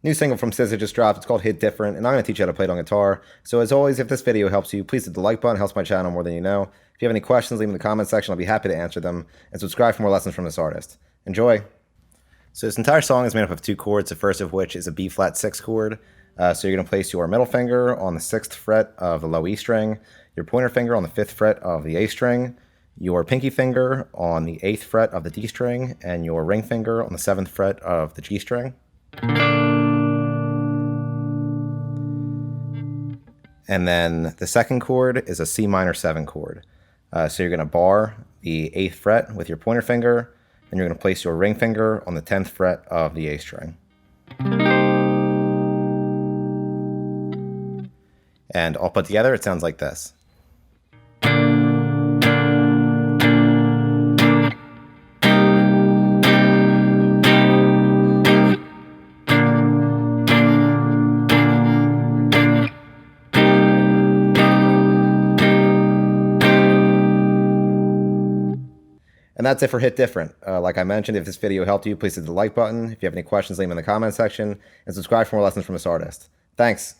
New single from SZA just dropped. It's called Hit Different, and I'm going to teach you how to play it on guitar. So as always, if this video helps you, please hit the like button. It helps my channel more than you know. If you have any questions, leave them in the comment section. I'll be happy to answer them. And subscribe for more lessons from this artist. Enjoy! So this entire song is made up of two chords, the first of which is a B-flat 6 chord. So you're going to place your middle finger on the 6th fret of the low E string, your pointer finger on the 5th fret of the A string, your pinky finger on the 8th fret of the D string, and your ring finger on the 7th fret of the G string. And then the second chord is a C minor 7 chord. So you're going to bar the 8th fret with your pointer finger, and you're going to place your ring finger on the 10th fret of the A string. And all put together, it sounds like this. And that's it for Hit Different. Like I mentioned, if this video helped you, please hit the like button. If you have any questions, leave them in the comment section. And subscribe for more lessons from this artist. Thanks.